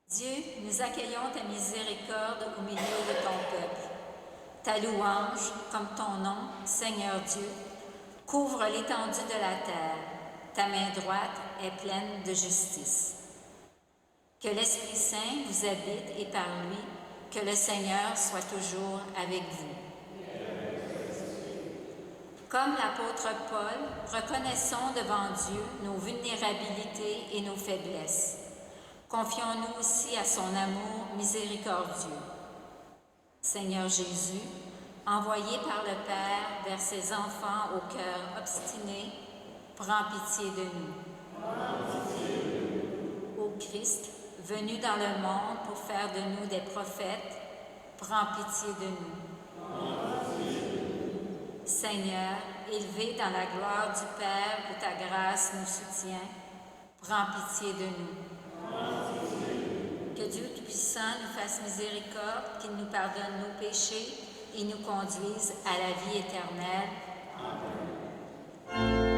Dieu, nous accueillons ta miséricorde au milieu de ton peuple. Ta louange, comme ton nom, Seigneur Dieu, couvre l'étendue de la terre. Ta main droite est pleine de justice. Que l'Esprit Saint vous habite et par lui, que le Seigneur soit toujours avec vous. Comme l'apôtre Paul, reconnaissons devant Dieu nos vulnérabilités et nos faiblesses. Confions-nous aussi à son amour miséricordieux. Seigneur Jésus, envoyé par le Père vers ses enfants au cœur obstiné, prends pitié de nous. Ô Christ, venu dans le monde pour faire de nous des prophètes, prends pitié de nous. Seigneur, élevé dans la gloire du Père où ta grâce nous soutient, prends pitié de nous. Que Dieu Tout-Puissant nous fasse miséricorde, qu'il nous pardonne nos péchés et nous conduise à la vie éternelle. Amen.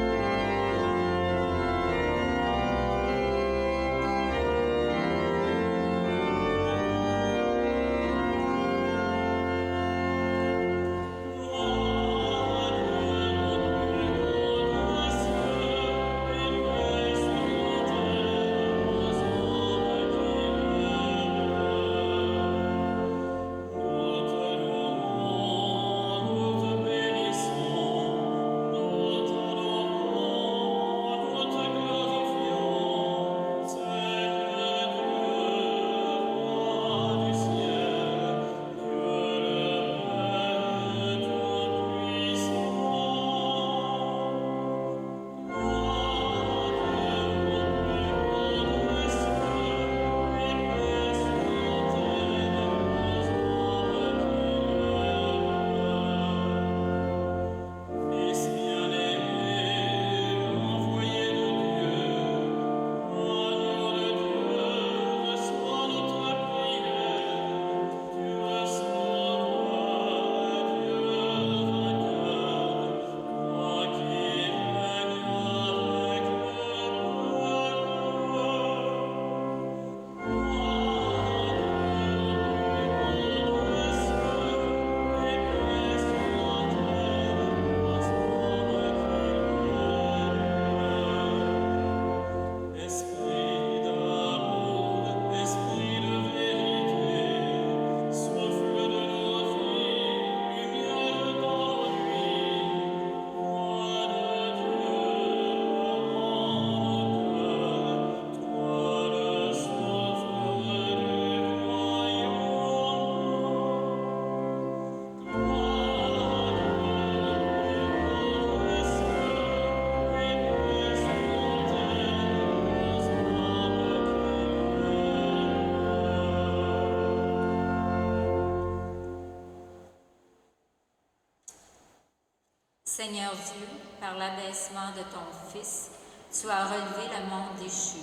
Seigneur Dieu, par l'abaissement de ton Fils, tu as relevé le monde déchu.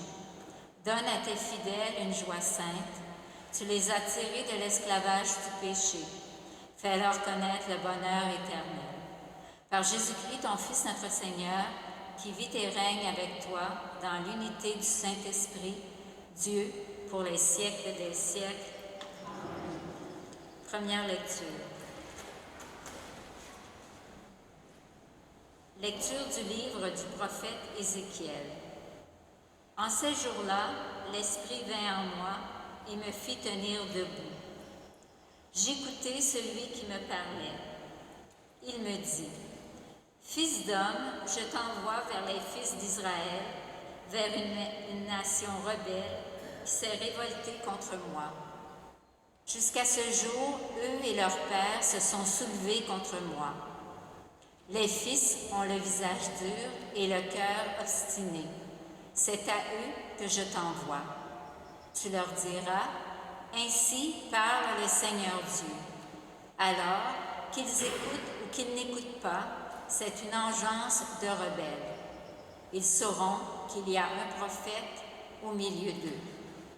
Donne à tes fidèles une joie sainte. Tu les as tirés de l'esclavage du péché. Fais-leur connaître le bonheur éternel. Par Jésus-Christ, ton Fils, notre Seigneur, qui vit et règne avec toi dans l'unité du Saint-Esprit, Dieu, pour les siècles des siècles. Première lecture. Lecture du livre du prophète Ézéchiel. En ces jours-là, l'Esprit vint en moi et me fit tenir debout. J'écoutai celui qui me parlait. Il me dit, « Fils d'homme, je t'envoie vers les fils d'Israël, vers une nation rebelle qui s'est révoltée contre moi. Jusqu'à ce jour, eux et leurs pères se sont soulevés contre moi. Les fils ont le visage dur et le cœur obstiné. C'est à eux que je t'envoie. Tu leur diras, ainsi parle le Seigneur Dieu. Alors, qu'ils écoutent ou qu'ils n'écoutent pas, c'est une engeance de rebelles. Ils sauront qu'il y a un prophète au milieu d'eux.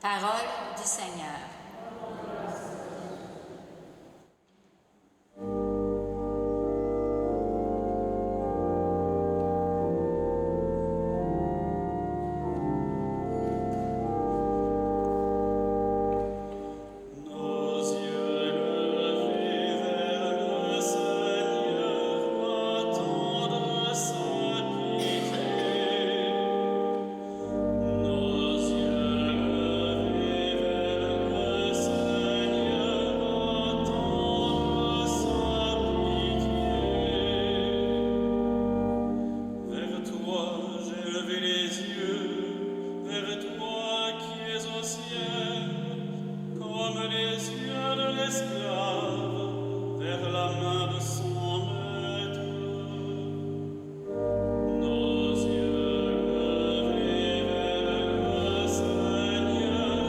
Parole du Seigneur. l'esclave vers la main de son maître. Nos yeux levés vers le Seigneur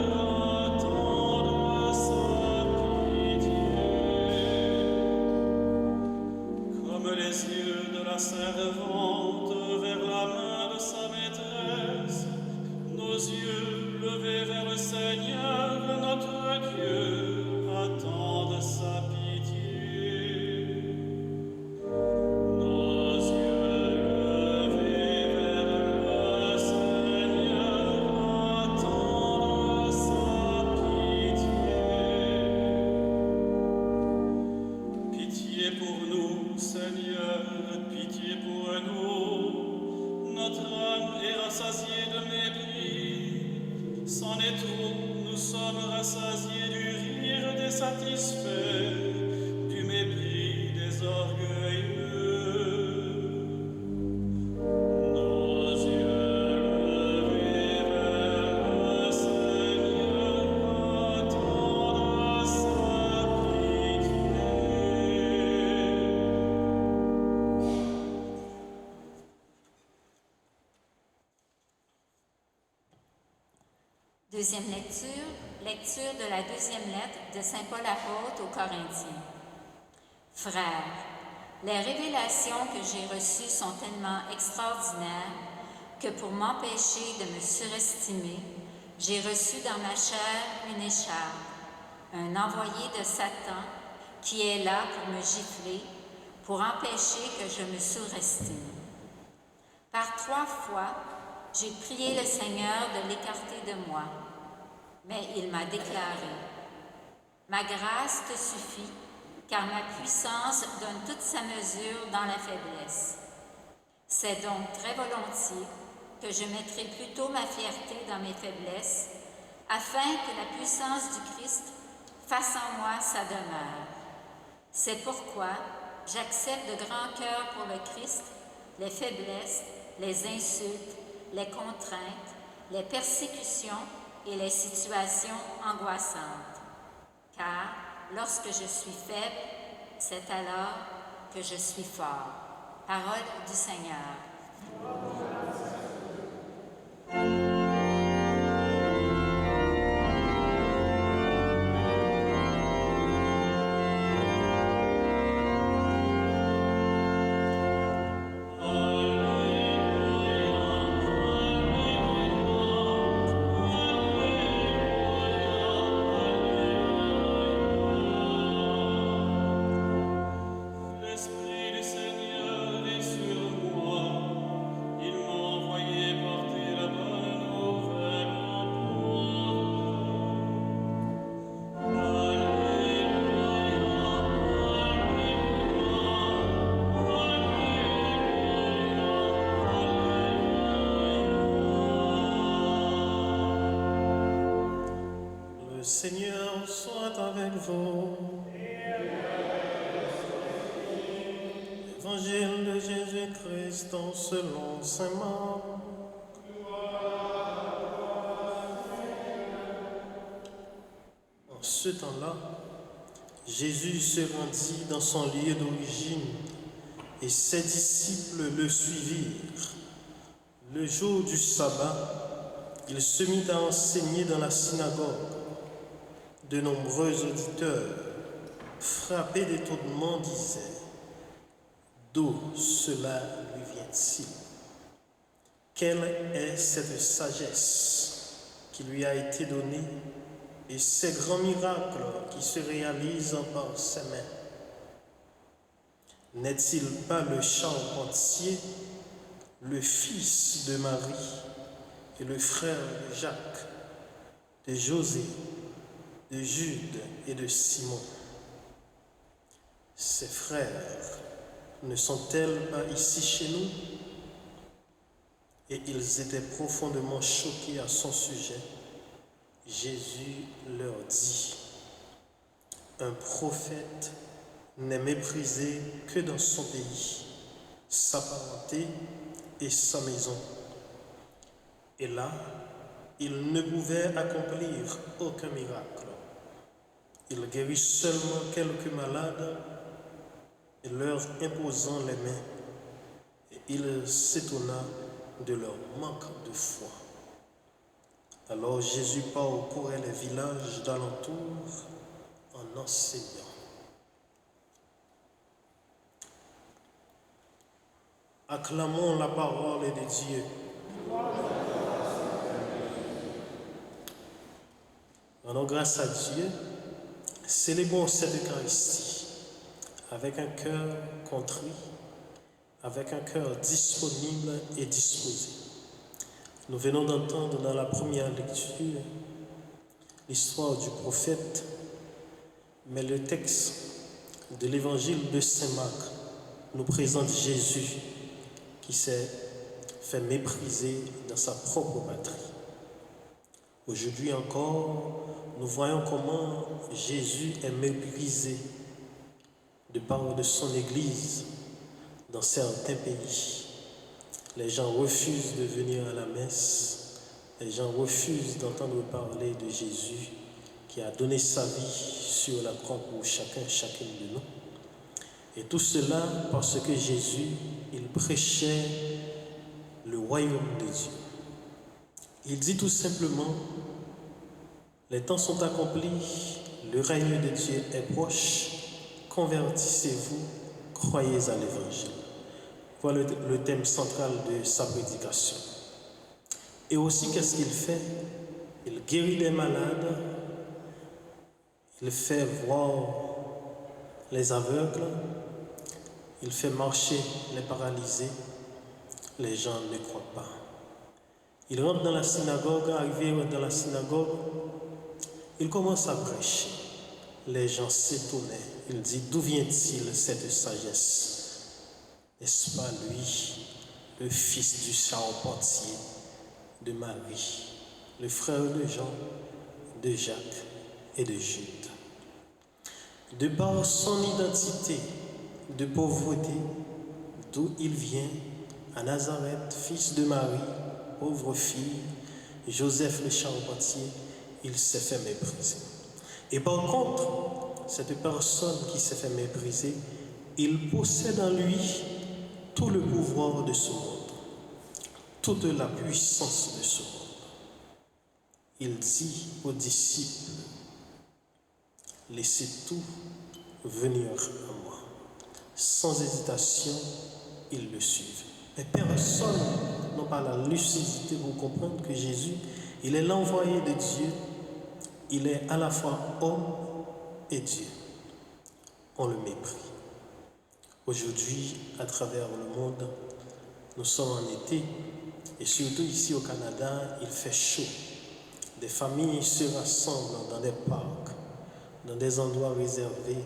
attendent sa pitié. Comme les yeux de la servante vers la main de sa maîtresse, nos yeux levés vers le Seigneur, notre Dieu, attendent sa pitié. Nos yeux levés vers le Seigneur, attendent sa pitié. Pitié pour nous, Seigneur, pitié pour nous. Notre âme est rassasiée de mépris. C'en est trop, nous sommes rassasiés du rire des satisfaits, du mépris des orgueilleux. Nos yeux levés vers le Seigneur attendent sa pitié. Deuxième lecture, lecture de la deuxième lettre de Saint Paul apôtre aux Corinthiens. Frères, les révélations que j'ai reçues sont tellement extraordinaires que pour m'empêcher de me surestimer, j'ai reçu dans ma chair une écharpe, un envoyé de Satan qui est là pour me gifler, pour empêcher que je me surestime. Par 3 fois, j'ai prié le Seigneur de l'écarter de moi, mais il m'a déclaré « Ma grâce te suffit, car ma puissance donne toute sa mesure dans la faiblesse. C'est donc très volontiers que je mettrai plutôt ma fierté dans mes faiblesses, afin que la puissance du Christ fasse en moi sa demeure. C'est pourquoi j'accepte de grand cœur pour le Christ les faiblesses, les insultes, les contraintes, les persécutions et les situations angoissantes. Car lorsque je suis faible, c'est alors que je suis fort. Parole du Seigneur. L'Esprit du Seigneur est sur moi. Il m'a envoyé porter la bonne nouvelle aux pauvres. Le Seigneur soit avec vous. Évangile de Jésus-Christ selon saint Marc. En ce temps-là, Jésus se rendit dans son lieu d'origine et ses disciples le suivirent. Le jour du sabbat, il se mit à enseigner dans la synagogue. De nombreux auditeurs, frappés d'étonnement, disaient « D'où cela lui vient-il? Quelle est cette sagesse qui lui a été donnée et ces grands miracles qui se réalisent par ses mains? N'est-il pas le charpentier, le fils de Marie et le frère de Jacques, de José, de Jude et de Simon? Ses frères ne sont-elles pas ici chez nous? » Et ils étaient profondément choqués à son sujet. Jésus leur dit, « Un prophète n'est méprisé que dans son pays, sa parenté et sa maison. » Et là, il ne pouvait accomplir aucun miracle. Il guérit seulement quelques malades et leur imposant les mains, et il s'étonna de leur manque de foi. Alors Jésus parcourait les villages d'alentour en enseignant. Acclamons la parole de Dieu. Rendons grâce à Dieu, célébrons cette Eucharistie avec un cœur contrit, avec un cœur disponible et disposé. Nous venons d'entendre dans la première lecture l'histoire du prophète, mais le texte de l'évangile de Saint Marc nous présente Jésus qui s'est fait mépriser dans sa propre patrie. Aujourd'hui encore, nous voyons comment Jésus est méprisé de part de son Église dans certains pays. Les gens refusent de venir à la messe, les gens refusent d'entendre parler de Jésus qui a donné sa vie sur la croix pour chacune de nous. Et tout cela parce que Jésus, il prêchait le royaume de Dieu. Il dit tout simplement, les temps sont accomplis, le règne de Dieu est proche, convertissez-vous, croyez à l'évangile. Voilà le thème central de sa prédication. Et aussi, qu'est-ce qu'il fait? Il guérit les malades, il fait voir les aveugles, il fait marcher les paralysés, les gens ne croient pas. Il rentre dans la synagogue, arrivé dans la synagogue, il commence à prêcher. Les gens s'étonnaient. Il dit, d'où vient-il cette sagesse? N'est-ce pas lui, le fils du charpentier, de Marie, le frère de Jean, de Jacques et de Jude? De par son identité de pauvreté, d'où il vient, à Nazareth, fils de Marie, pauvre fille, Joseph le charpentier, il s'est fait mépriser. Et par contre, cette personne qui s'est fait mépriser, il possède en lui tout le pouvoir de ce monde, toute la puissance de ce monde. Il dit aux disciples, laissez tout venir à moi. Sans hésitation, ils le suivent. Mais personne n'a pas la lucidité pour comprendre que Jésus, il est l'envoyé de Dieu, il est à la fois homme et Dieu. On le méprise. Aujourd'hui, à travers le monde, nous sommes en été, et surtout ici au Canada, il fait chaud. Des familles se rassemblent dans des parcs, dans des endroits réservés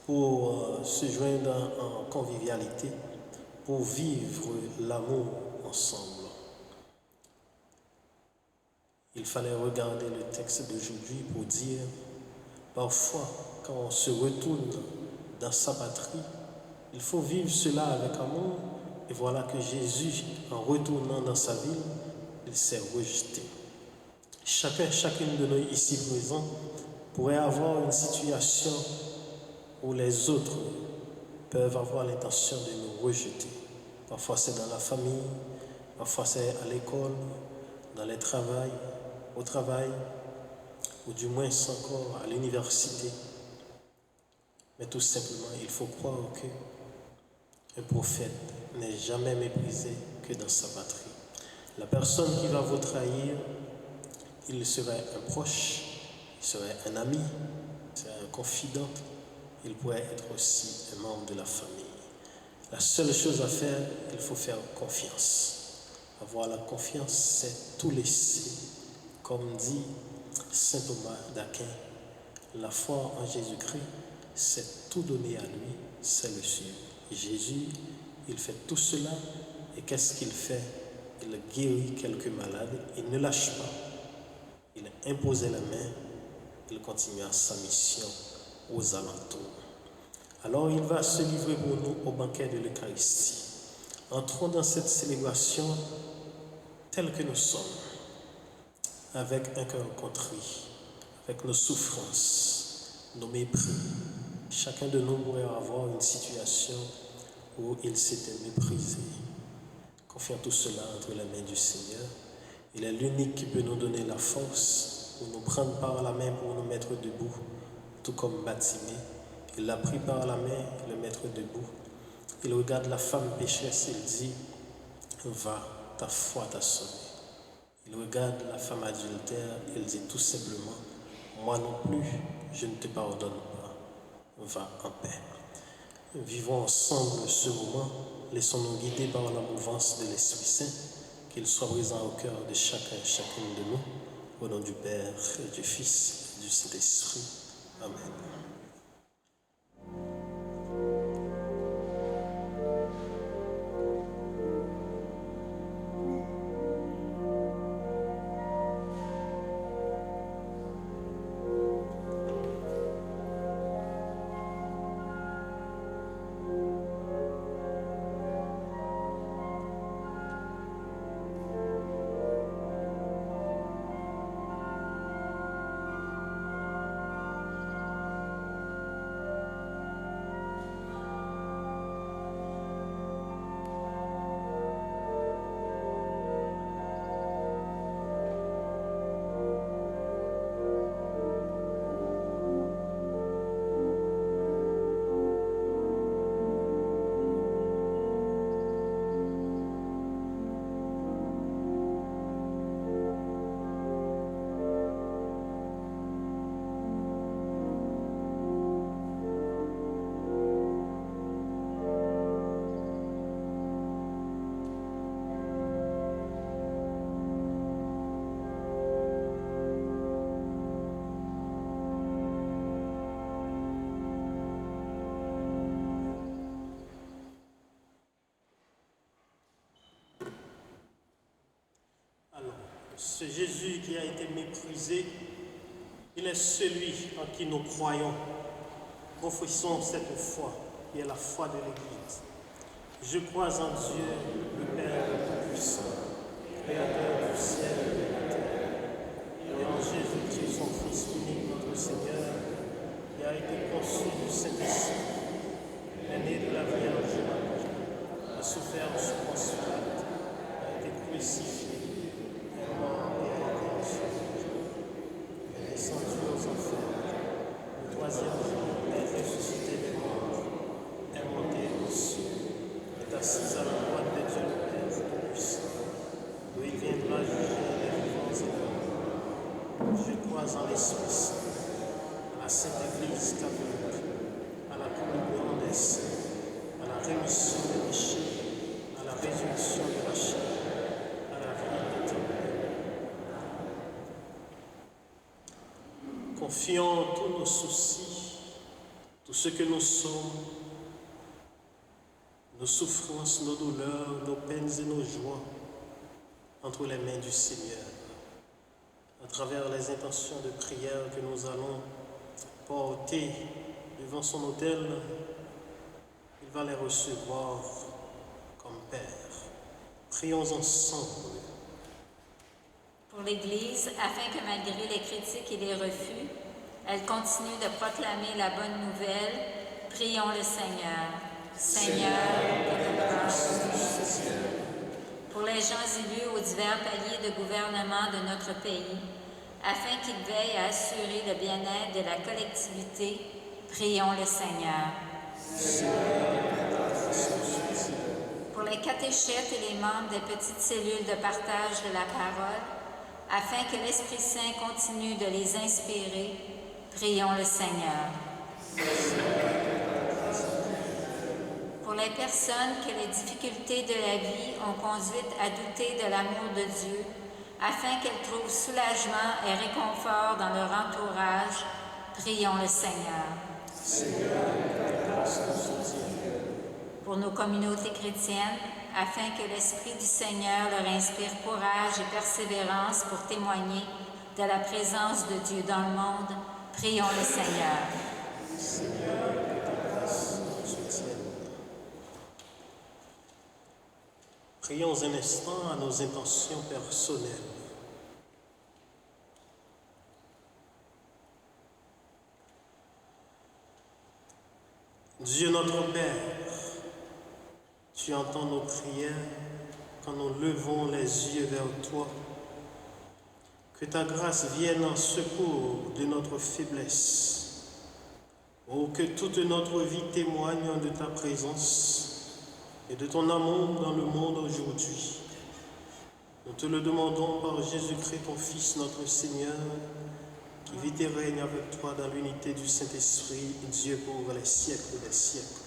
pour se joindre en convivialité, pour vivre l'amour ensemble. Il fallait regarder le texte d'aujourd'hui pour dire, parfois, quand on se retourne dans sa patrie, il faut vivre cela avec amour. Et voilà que Jésus, en retournant dans sa ville, il s'est rejeté. Chacune de nous ici présents pourrait avoir une situation où les autres peuvent avoir l'intention de nous rejeter. Parfois c'est dans la famille, parfois c'est à l'école, dans les travails, au travail, ou du moins encore à l'université. Mais tout simplement, il faut croire qu'un prophète n'est jamais méprisé que dans sa patrie. La personne qui va vous trahir, il serait un proche, il serait un ami, il serait un confident, il pourrait être aussi un membre de la famille. La seule chose à faire, il faut faire confiance. Avoir la confiance, c'est tout laisser. Comme dit saint Thomas d'Aquin, la foi en Jésus-Christ, c'est tout donner à lui, c'est le suivre. Jésus, il fait tout cela, et qu'est-ce qu'il fait? Il guérit quelques malades, il ne lâche pas. Il imposait la main, il continue à sa mission aux alentours. Alors il va se livrer pour nous au banquet de l'Eucharistie. Entrons dans cette célébration telle que nous sommes, avec un cœur contrit, avec nos souffrances, nos mépris. Chacun de nous pourrait avoir une situation où il s'était méprisé. Confions tout cela entre les mains du Seigneur. Il est l'unique qui peut nous donner la force pour nous prendre par la main, pour nous mettre debout, tout comme Batimée. Il l'a pris par la main, le mettre debout. Il regarde la femme pécheresse, il dit, va, ta foi t'a sauvé. Il regarde la femme adultère, il dit tout simplement, moi non plus, je ne te pardonne pas. Va en paix. Vivons ensemble ce moment, laissons-nous guider par la mouvance de l'Esprit Saint, qu'il soit présent au cœur de chacun et chacune de nous, au nom du Père et du Fils et du Saint-Esprit. Amen. Ce Jésus qui a été méprisé, il est celui en qui nous croyons. Professons cette foi, qui est la foi de l'Église. Je crois en Dieu, le Père Tout-Puissant, Créateur du ciel et de la terre, et en Jésus-Christ, son Fils unique, notre Seigneur, qui a été conçu du Saint-Esprit, est né de la Vierge Marie, a souffert sous Ponce Pilate, a été crucifié, aux enfers, le troisième jour est ressuscité des morts, est monté au ciel, est assis à la droite de Dieu le Père Tout-Puissant, où il viendra juger les vivants et les morts. Je crois en l'Esprit Saint, à la Sainte Église catholique, à la communion des saints, à la rémission des péchés, à la résurrection de la chair, à la vie éternelle. Confions tous nos soucis, tout ce que nous sommes, nos souffrances, nos douleurs, nos peines et nos joies entre les mains du Seigneur. À travers les intentions de prière que nous allons porter devant son autel, il va les recevoir comme Père. Prions ensemble. Pour l'Église, afin que malgré les critiques et les refus, elle continue de proclamer la bonne nouvelle, prions le Seigneur. Seigneur, pour les gens élus aux divers paliers de gouvernement de notre pays, afin qu'ils veillent à assurer le bien-être de la collectivité, prions le Seigneur. Pour les catéchètes et les membres des petites cellules de partage de la parole, afin que l'Esprit Saint continue de les inspirer, prions le Seigneur. Pour les personnes que les difficultés de la vie ont conduites à douter de l'amour de Dieu, afin qu'elles trouvent soulagement et réconfort dans leur entourage, prions le Seigneur. Pour nos communautés chrétiennes, afin que l'Esprit du Seigneur leur inspire courage et persévérance pour témoigner de la présence de Dieu dans le monde, prions le Seigneur. Seigneur, que ta grâce nous soutienne. Prions un instant à nos intentions personnelles. Dieu notre Père, tu entends nos prières quand nous levons les yeux vers toi. Que ta grâce vienne en secours de notre faiblesse. Oh, que toute notre vie témoigne de ta présence et de ton amour dans le monde aujourd'hui. Nous te le demandons par Jésus-Christ, ton Fils, notre Seigneur, qui vit et règne avec toi dans l'unité du Saint-Esprit, Dieu pour les siècles des siècles.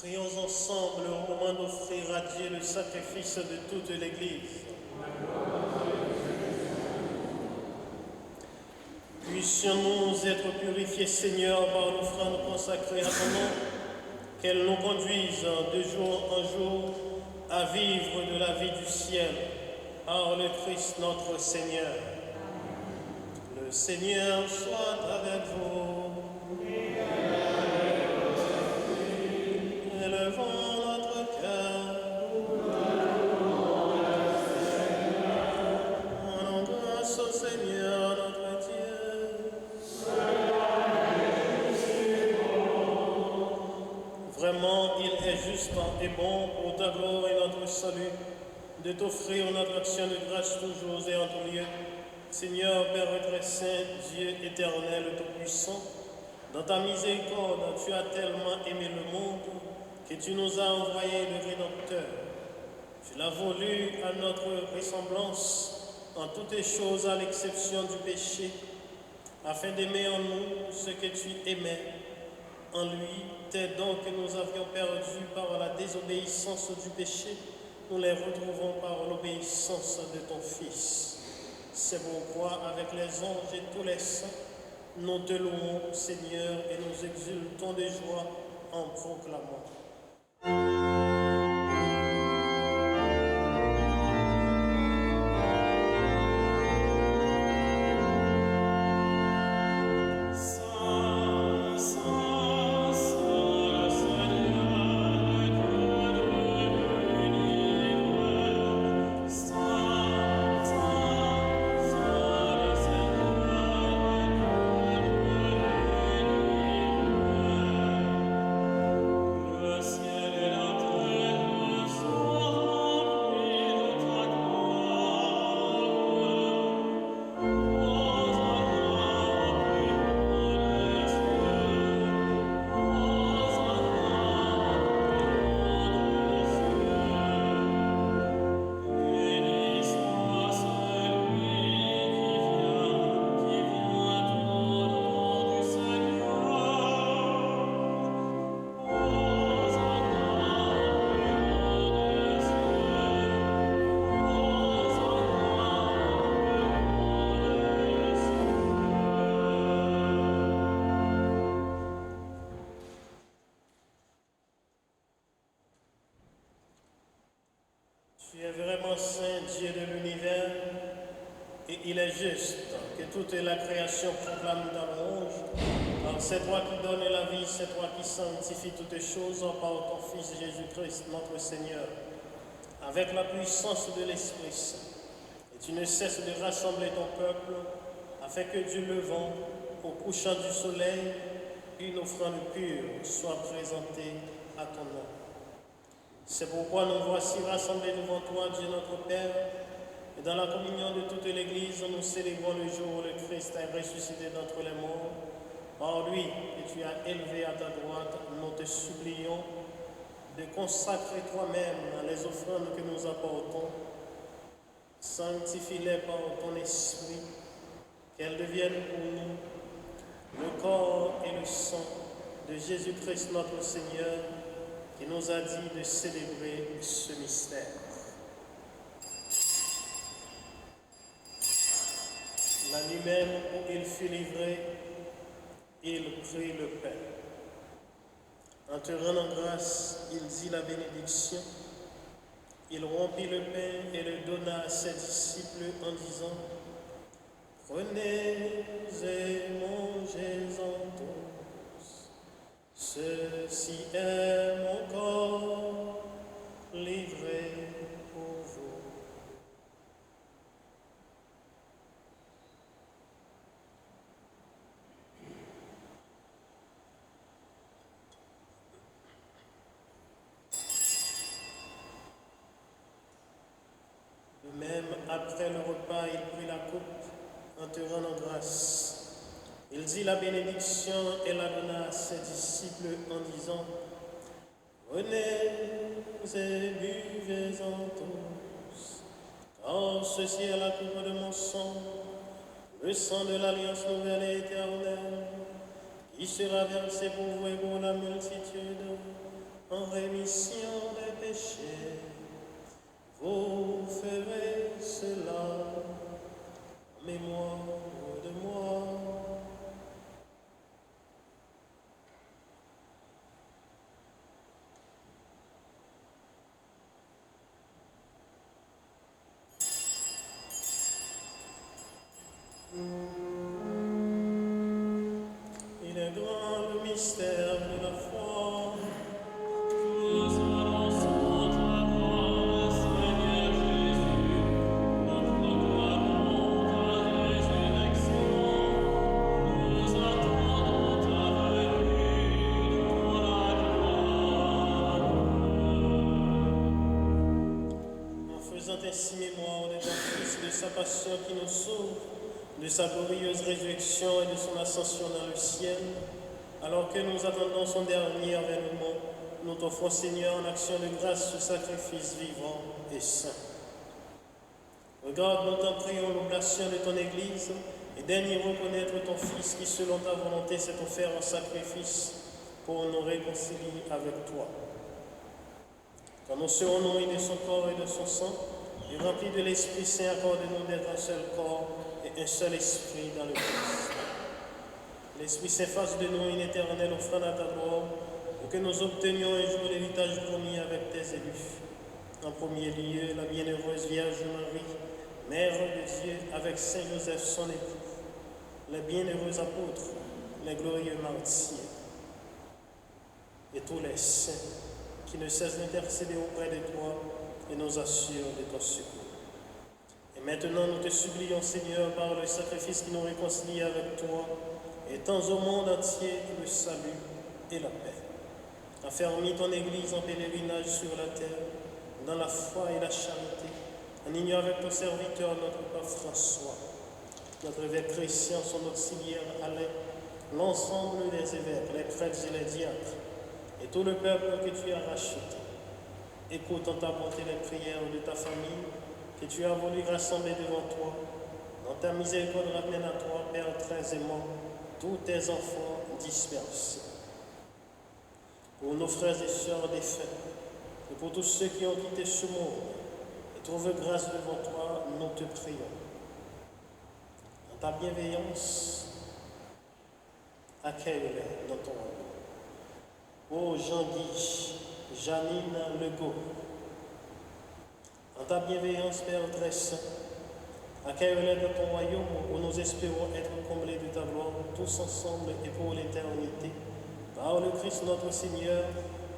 Prions ensemble au moment d'offrir à Dieu le sacrifice de toute l'Église. Puissions-nous être purifiés, Seigneur, par l'offrande consacrée à ton nom, qu'elle nous conduise de jour en jour à vivre de la vie du ciel, par le Christ notre Seigneur. Le Seigneur soit avec vous. Élevons notre cœur. Rendons grâce au Seigneur notre Dieu. Vraiment, il est juste et bon pour ta gloire et notre salut de t'offrir notre action de grâce toujours et en tout lieu. Seigneur, Père très saint, Dieu éternel, tout-puissant, dans ta miséricorde, tu as tellement aimé le monde que tu nous as envoyé le Rédempteur. Tu l'as voulu à notre ressemblance, en toutes choses à l'exception du péché, afin d'aimer en nous ce que tu aimais. En lui, tes dons que nous avions perdus par la désobéissance du péché, nous les retrouvons par l'obéissance de ton Fils. C'est pourquoi, avec les anges et tous les saints, nous te louons, Seigneur, et nous exultons de joie en proclamant. Le Tu es vraiment saint, Dieu de l'univers, et il est juste que toute la création proclame ta louange, car c'est toi qui donnes la vie, c'est toi qui sanctifies toutes choses par ton Fils Jésus-Christ, notre Seigneur, avec la puissance de l'Esprit Saint. Et tu ne cesses de rassembler ton peuple, afin que du levant au couchant du soleil, une offrande pure soit présentée à ton nom. C'est pourquoi nous voici rassemblés devant toi, Dieu notre Père, et dans la communion de toute l'Église, nous célébrons le jour où le Christ est ressuscité d'entre les morts. Par lui que tu as élevé à ta droite, nous te supplions de consacrer toi-même les offrandes que nous apportons. Sanctifie-les par ton esprit, qu'elles deviennent pour nous le corps et le sang de Jésus-Christ notre Seigneur, qui nous a dit de célébrer ce mystère. La nuit même où il fut livré, il prit le pain. En te rendant grâce, il dit la bénédiction. Il rompit le pain et le donna à ses disciples en disant: Prenez et mangez-en tous. Ceci est mon corps livré pour vous. De même, après le repas, il prit la coupe en te rendant grâce. Il dit la bénédiction et la donna à ses disciples en disant: Venez et buvez-en tous, car ceci est la coupe de mon sang, le sang de l'alliance nouvelle et éternelle, qui sera versé pour vous et pour la multitude en rémission des péchés. Vous ferez cela en mémoire de moi. Il est grand le mystère de la foi. Nous annonçons ta mort, Seigneur Jésus, nous proclamons ta résurrection, nous attendons ta venue dans la gloire. En faisant ainsi mémoire de ton Fils, de sa passion qui nous sauve, de sa glorieuse résurrection et de son ascension dans le ciel, alors que nous attendons son dernier avènement, nous t'offrons, Seigneur, en action de grâce, ce sacrifice vivant et saint. Regarde, nous t'en prions, l'oblation de ton Église, et daigne y reconnaître ton Fils qui, selon ta volonté, s'est offert en sacrifice pour nous réconcilier avec toi. Quand nous serons nourris de son corps et de son sang, et remplis de l'Esprit Saint, accorde-nous d'être un seul corps et un seul esprit dans le Christ. L'Esprit Saint fasse de nous une éternelle offrande à ta gloire, pour que nous obtenions un jour l'héritage promis avec tes élus. En premier lieu, la bienheureuse Vierge Marie, Mère de Dieu, avec Saint Joseph son époux, les bienheureux apôtres, les glorieux martyrs, et tous les saints qui ne cessent d'intercéder auprès de toi et nous assurent de ton secours. Et maintenant, nous te supplions, Seigneur, par le sacrifice qui nous réconcilie avec toi, étends au monde entier le salut et la paix. Affermis ton Église en pèlerinage sur la terre, dans la foi et la charité, en union avec ton serviteur, notre Pape François, notre évêque Christian, son auxiliaire Alain, l'ensemble des évêques, les prêtres et les diacres, et tout le peuple que tu as racheté. Écoute en ta bonté les prières de ta famille, que tu as voulu rassembler devant toi. Dans ta miséricorde, ramène à toi, Père très aimant, tous tes enfants dispersés. Pour nos frères et sœurs défunts, et pour tous ceux qui ont quitté ce monde, et trouvent grâce devant toi, nous te prions. Dans ta bienveillance, accueille-les dans ton royaume. Ô Jean-Guy, Janine Legault, en ta bienveillance, Père très saint, accueille-les dans ton royaume où nous espérons être comblés de ta gloire, tous ensemble et pour l'éternité. Par le Christ notre Seigneur,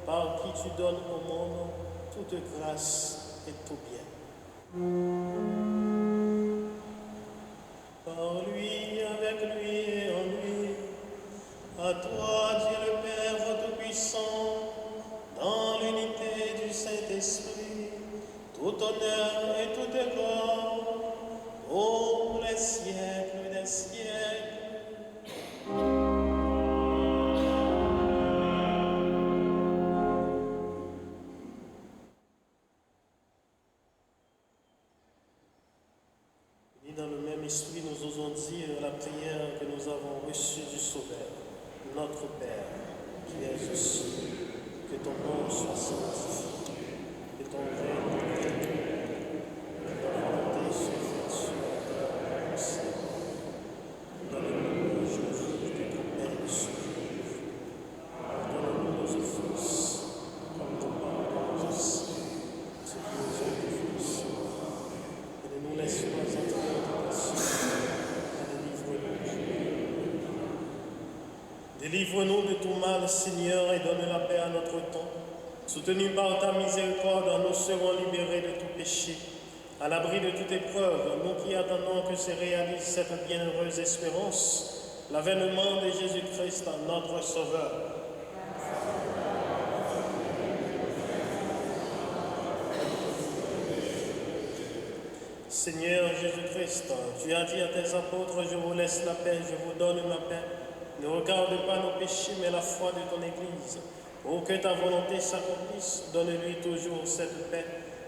par qui tu donnes au monde toute grâce et tout bien. Par lui, avec lui et en lui, à toi, Dieu le Père Tout-Puissant, dans l'unité du Saint-Esprit, tout honneur et toute gloire, pour les siècles des siècles. Et dans le même esprit, nous osons dire la prière que nous avons reçue du Sauveur. Notre Père, qui es aux cieux, que ton nom soit sanctifié, que ton règne vienne, que ta volonté soit faite sur la terre comme au ciel. Donne-nous aujourd'hui notre pain de ce jour. Pardonne-nous nos offenses, comme nous pardonnons aussi ceux qui nous ont offensés. Et ne nous laisse pas entrer en tentation, mais délivre-nous du mal. Délivre-nous de tout mal, Seigneur, et donne la paix à notre temps. Soutenus par ta miséricorde, nous serons libérés de tout péché, à l'abri de toute épreuve, nous qui attendons que se réalise cette bienheureuse espérance, l'avènement de Jésus-Christ, notre Sauveur. Seigneur Jésus-Christ, tu as dit à tes apôtres, je vous laisse la paix, je vous donne ma paix. Ne regarde pas nos péchés, mais la foi de ton Église. Pour que ta volonté s'accomplisse, donne-lui toujours cette paix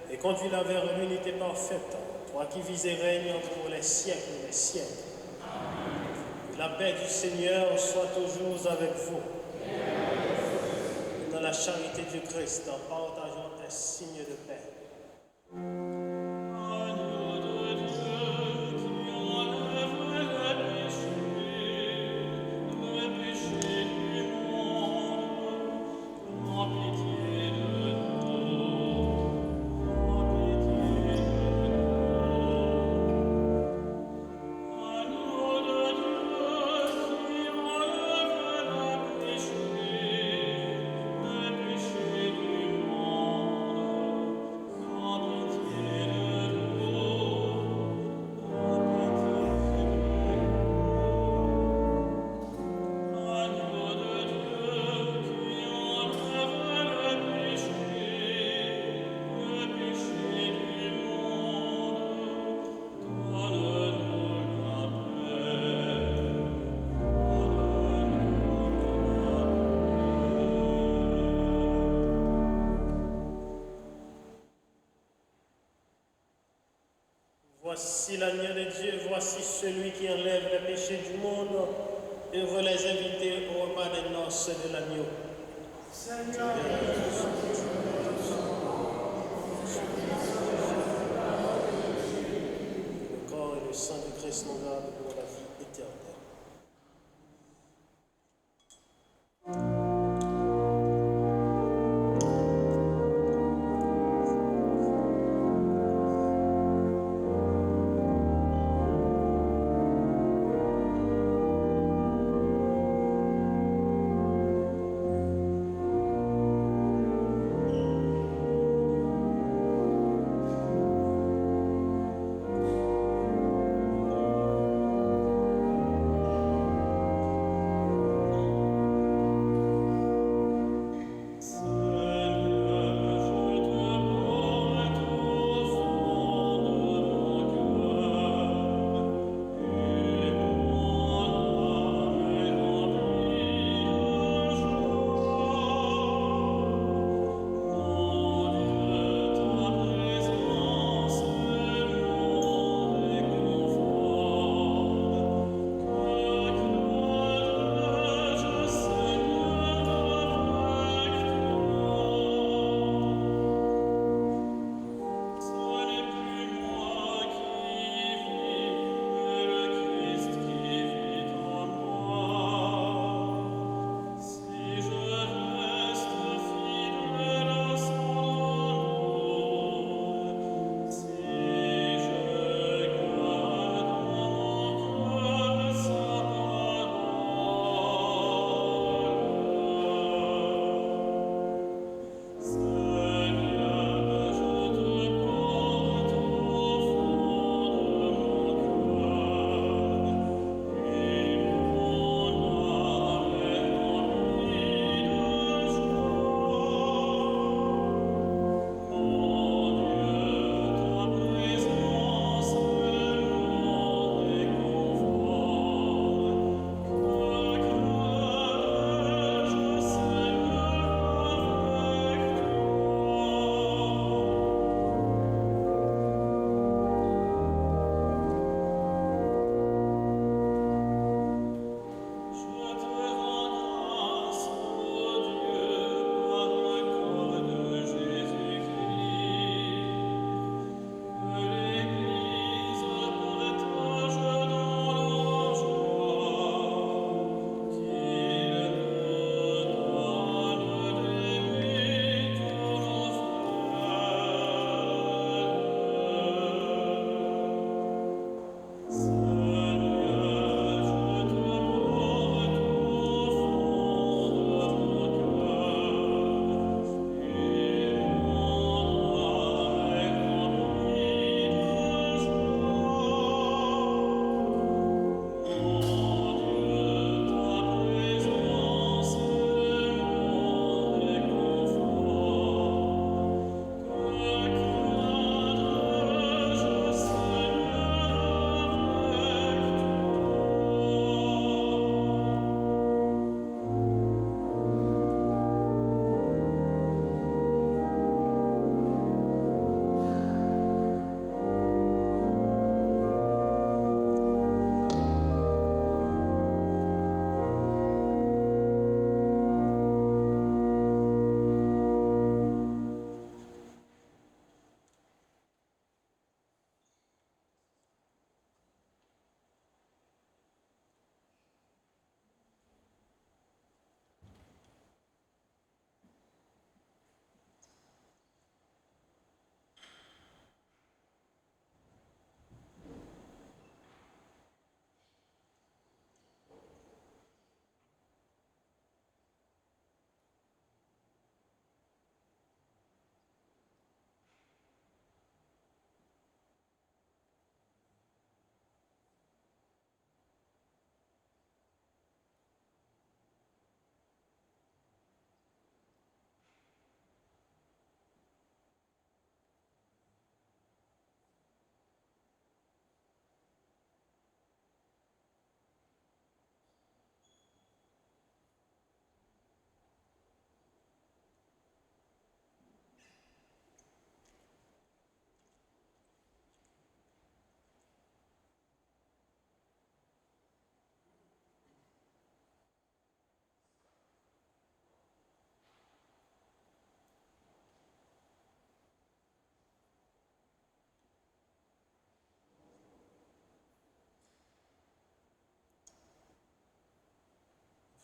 et conduis-la vers l'unité parfaite, toi qui vis et règnes pour les siècles des siècles. Que la paix du Seigneur soit toujours avec vous. Dans la charité du Christ, en partageant tes signes de paix. Voici l'agneau de Dieu, voici celui qui enlève les péchés du monde. Heureux les invités au repas des noces de l'agneau. Seigneur, le corps et le sang du Christ nous gardent pour la vie éternelle.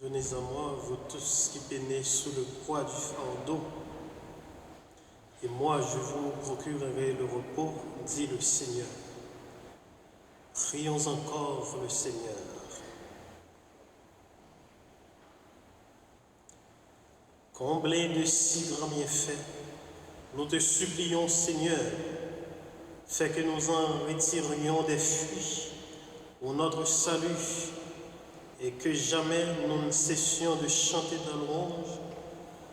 Venez à moi, vous tous qui peinez sous le poids du fardeau, et moi je vous procurerai le repos, dit le Seigneur. Prions encore le Seigneur. Comblé de si grands méfaits, nous te supplions, Seigneur, fais que nous en retirions des fruits pour notre salut, et que jamais nous ne cessions de chanter ta louange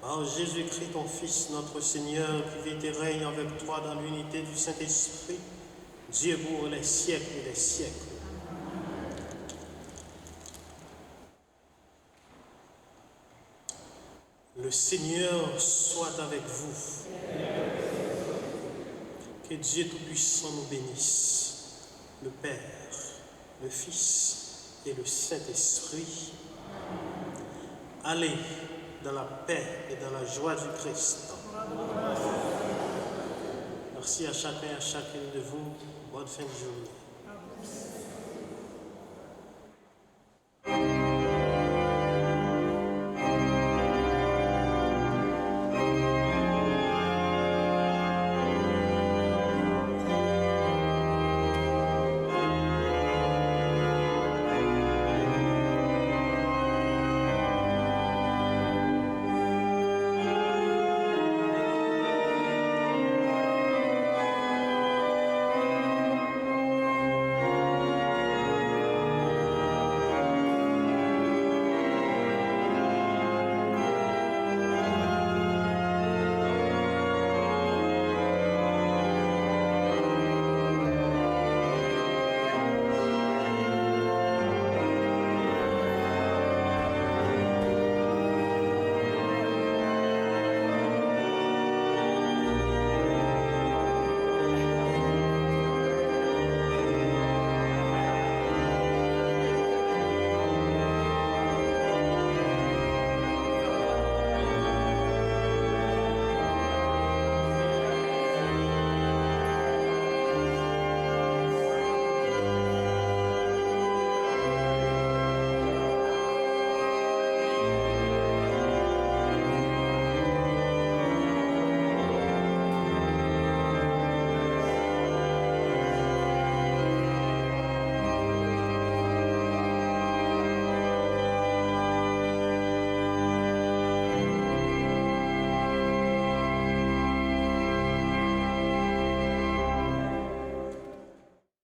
par Jésus-Christ, ton Fils, notre Seigneur, qui vit et règne avec toi dans l'unité du Saint-Esprit, Dieu pour les siècles des siècles. Le Seigneur soit avec vous. Que Dieu Tout-Puissant nous bénisse, le Père, le Fils et le Saint-Esprit. Allez dans la paix et dans la joie du Christ. Merci à chacun et à chacune de vous. Bonne fin de journée.